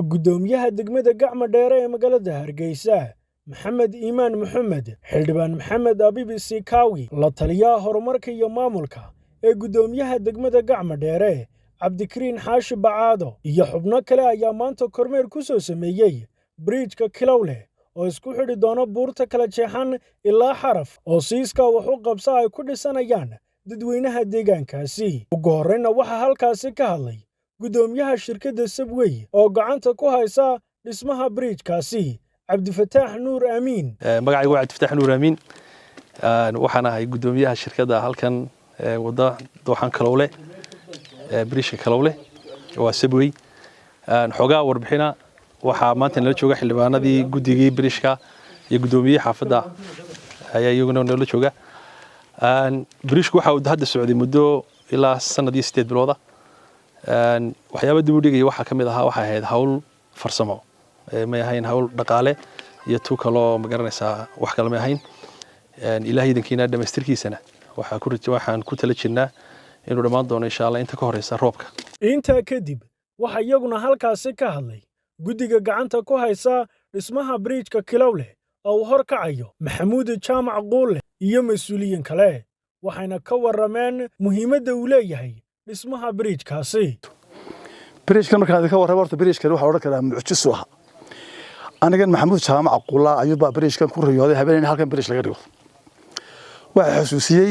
gudoomiyaha degmada Gacma Dheere ee magaalada Hargeysa Maxamed Iimaan Maxamed xildhibaan Maxamed Abibi Sikawi la taliyaha horumarka iyo maamulka ee gudoomiyaha degmada Gacma Dheere Cabdikariin Xaashi Bacaado iyo xubno kale ayaa maanta kormeer ku soo sameeyay bridge-ka Kilowle oo isku xidhi doona buurta kala jeexan ilaa Xaraf oo siiska wax u qabsa ay ku dhisanayaan dadweynaha deegaankaasi. Ugu horreyna waxaa halkaasi ka hadlay gudoomiyaha shirkadda Subway oo gacanta ku haysa dhismaha bridge-kaasi Cabdifataax Nuur Amiin. magacaygu waa Cabdifataax Nuur Amiin waxaan ahay gudoomiyaha shirkadda halkan wada dooxan Kilowle bridge-ka Kilowle waa Subway xogaa warbixina waxaa maanta nala jooga xildhibaanadii guddigii bridge-ka iyo gudoomiyaha xaafadda ayaa iyaguna nala jooga bridge-ku waxa uu hadda socday muddo ilaa sanad iyo 8 bilood waxyaabo dib u dhigay waxa kamid ahaa waxa ahayd hawl farsamo ma ahayn hawl dhaqaale iyo tu kale ma garanaysaa wax kale ma ahayn ilaahay idinkiina dhameystirkiisana waxaan ku tala jirnaa inuu dhamaan doono insha Allah inta ka horeysa roobka. Inta kadib waxa iyaguna halkaasi ka hadlay guddiga gacanta ku haysa dhismaha bridge-ka Kilowle oo horkacayo Maxamuud Jaamac Quule iyo mas'uuliyiin kale waxayna ka warameen muhiimadda uu leeyahay dhismaha bridge-kaasi. bridge-kan markaan ka warrabo horta bridge-kan waxa oran karaa mucjiso ah anigan Maxamuud Jaamac Quule ayuu baa bridge-kan ku riyooday habeenina halkan bridge laga dhigo waxa xusuusiyay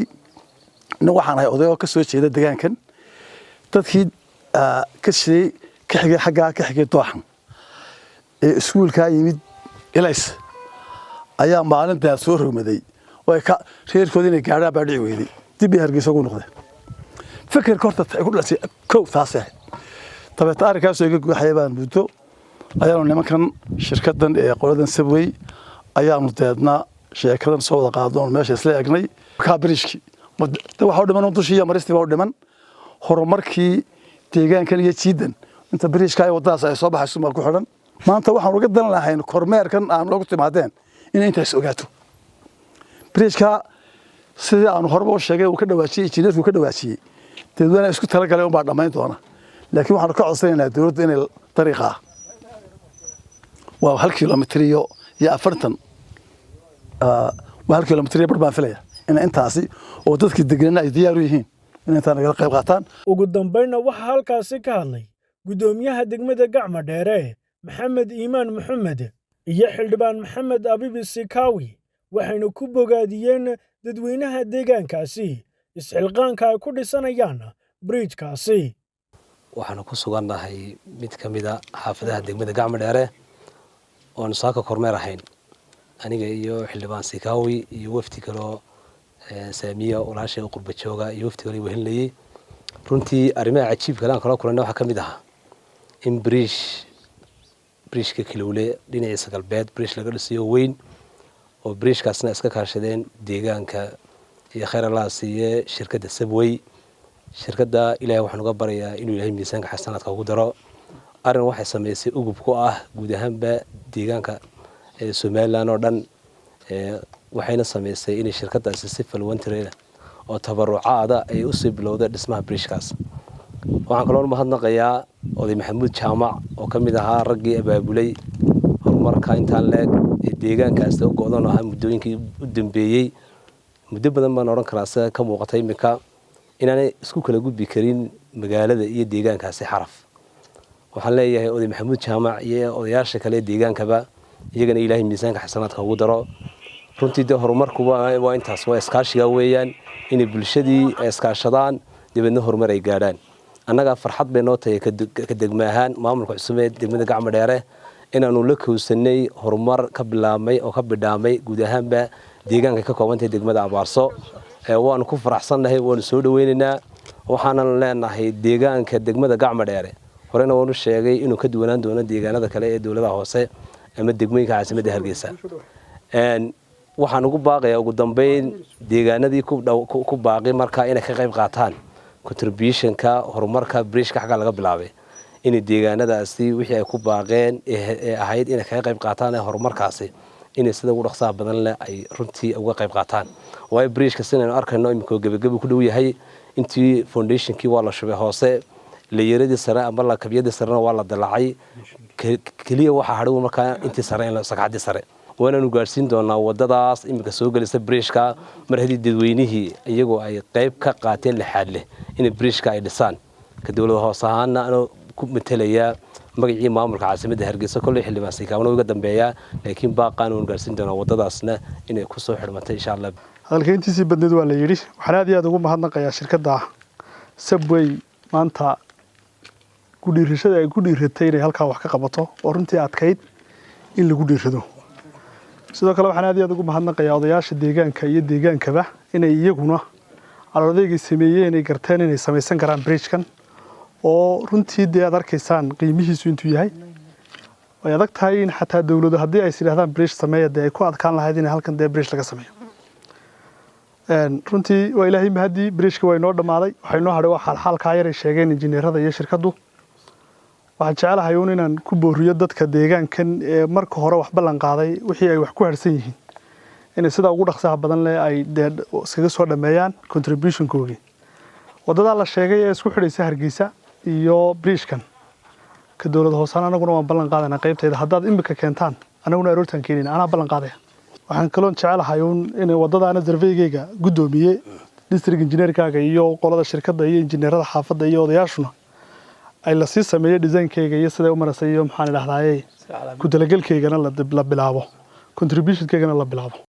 in waxaan ahay odayo ka soo jeeda deegaankan dadkii ka shaqeeyay ka xigay xagga ka xigay dooxan ee iskuulka yimid ilays ayaa maalinta soo rogmaday way ka reerkoodii inay gaadhaan baa dhici weyday dib Hargeysa ugu noqday fikir korta ku dhashay koow taasay tabeeta arkaas oo iga guuxay baan muddo ayaanu nimankan shirkaddan ee qoladan Subway ayaanu deedna sheekadan soo wada qaadon meesha isla eegnay ka bridge-ki waxa dhiman dushiya maristii waa dhiman horumarkii deegaankan iyo jiidan inta bridge-ka ay wadadaas ay soo baxayso mal ku xidhan maanta waxaan uga dan lahayn kormeerkan aan loogu timaadeen in intaas ogaato bridge-ka sidii aan horba u sheegay uu ka dhawaajiyay injineerku ka dhawaajiyay dadweynaha isku tala galay baa dhamayn doona laakiin waxaan ka codsanaynaa dawladda inay dariiqa waa 1 kiiloomitir iyo 40 waa 1 kiiloomitir barbaan filaya in intaasi oo dadkii deegaanka ay diyaar u yihiin in inta naga qayb qaataan. Ugu dambeynna waxa halkaasi ka hadlay gudoomiyaha degmada Gacma Dheere Maxamed Iimaan Maxamed iyo xildhibaan Maxamed Abibi Sikawi waxayna ku bogaadiyeen dadweynaha deegaankaasi isxilqaanka ay ku dhisanayaan bridge-kaasi. waxaan ku sugannahay mid kamid ah xaafadaha degmada Gacma Dheere oo saaka kormeer ahayn aniga iyo xildhibaan Sikawi iyo wafdi kale saamiya walaashay qurba jooga iyo wafdi kale wehelayay runtii arrimaha cajiibka aan kala kulanay waxa kamid ah in bridge-ka Kilowle dhinaciisa galbeed bridge laga dhisayo weyn oo bridge-kaasna iska kaashadeen deegaanka iyo khayr Allah siiye shirkadda Subway shirkadda Ilaahay waxaan uga barayaa inuu Ilaahay miisaanka xasanaadka ugu daro arrin waxay sameysay ugub ku ah guud ahaanba deegaanka Soomaaliland oo dhan waxayna sameysay in shirkaddaasi si falwantireeda oo tabarucaada ay u sii bilowday dhismaha bridge-kaas waxaan kaloo mahadnaqayaa oday Maxamuud Jaamac oo kamid ahaa raggii abaabulay horumarka intaan leeg ee deegaankaas oo go'doon ah muddooyinkii u dambeeyay muddo badan baan oran karaa sida ka muuqatay imika inaanay isku kala gudbi karin magaalada iyo deegaankaasi Xaraf waxaan leeyahay oday Maxamuud Jaamac iyo odayaasha kale deegaankaba iyagana Ilaahay miisaanka xasanaadka ugu daro runtii horumarku waa intaas waa iskaashiga weeyaan in bulshadii ay iskaashadaan dibadna horumar ay gaadhaan annaga farxad bay noo tahay ka degmaahan maamulka cusub ee degmada Gacma Dheere inaanu la kowsanay horumar ka bilaabmay oo ka bidhaamay guud ahaanba deegaanka ka koobantay degmada Abaarso waan ku faraxsanahay waan soo dhaweynaynaa waxaanan leenahay deegaanka degmada Gacma Dheere horena waanu sheegay inuu ka duwanaan doono deegaanada kale ee dawladda hoose ama degmooyinka caasimadda Hargeysa waxaan ugu baaqayaa ugu dambeyn deegaanadii ku baaqi marka inay ka qayb qaataan contribution-ka horumarka bridge-ka xagga laga bilaabay in deegaanadaasi wixii ay ku baaqeen ee ahayd inay ka qayb qaataan horumarkaasi in sida ugu dhaqsaha badan leh ay runtii uga qayb qaataan way bridge-ka sinaynu arkayno imika gabagabo ku dhow yahay intii foundation-kii waa la shubay hoose la yaradii sare ama la kabiyadii sarena waa la dalacay keliya waxa hadhow markaa intii sare in sagxadii sare waanaanu gaarsiin doonaa wadadaas iminka soo gelisa bridge-ka mar hadii dadweynihii iyagoo ay qayb ka qaateen lixaad leh in bridge-ka ay dhisaan ka dawladda hoos ahaana anoo ku metelaya magacii maamulka caasimadda Hargeysa kulli xildhibaan Siikaawna uga dambeeya laakiin baaqaan uu gaarsiin doonaa wadadaasna inay ku soo xirmatay insha Allah halkeentiisii badneed waa la yiri waxaan aad iyo aad ugu mahadnaqayaa shirkadda Subway maanta ku dhiirashada ay ku dhiiratay inay halka wax ka qabato oo runtii adkayd in lagu dhiirado sidoo kale waxaan aad iyo aad ugu mahadnaqayaa odayaasha deegaanka iyo deegaankaba inay iyaguna calaamadaha sameeyeen inay garteen inay samaysan karaan bridge-kan oo runtii aad arkaysaan qiimihiisu intuu yahay way adag tahay in xataa dawladdu haddii ay sidaahdaan bridge sameeyay ay ku adkaan lahayd in halkan bridge laga sameeyo runtii waa ilaahay mahadi bridge-ka way noo dhamaaday waxay noo hadhay wax xalka yar ay sheegeen injineerada iyo shirkadu waxaan jecelahay inaan ku booriyo dadka deegaankan ee marka hore wax ballan qaaday wixii ay wax ku harsan yihiin in sida ugu dhaqsaha badan leh ay iskaga soo dhameeyaan contribution-koodii wadada la sheegay ee isku xidhaysa Hargeysa iyo bridge-kan ka dawladda hoosana anaguna waan ballan qaadana qaybteeda haddaad imika keentaan anaguna aroortan keenina ana ballan qaadaya waxaan kaloon jecelahay in wadadaana survey-geyga gudoomiye district engineer-kaaga iyo qolada shirkadda iyo injineerada xaafadda iyo odayaashuna ay la sii sameeyay design-keyga iyo sida uu marasay iyo maxaan idhaahdaaye ku talagalkeygana la bilaabo contribution-keygana la bilaabo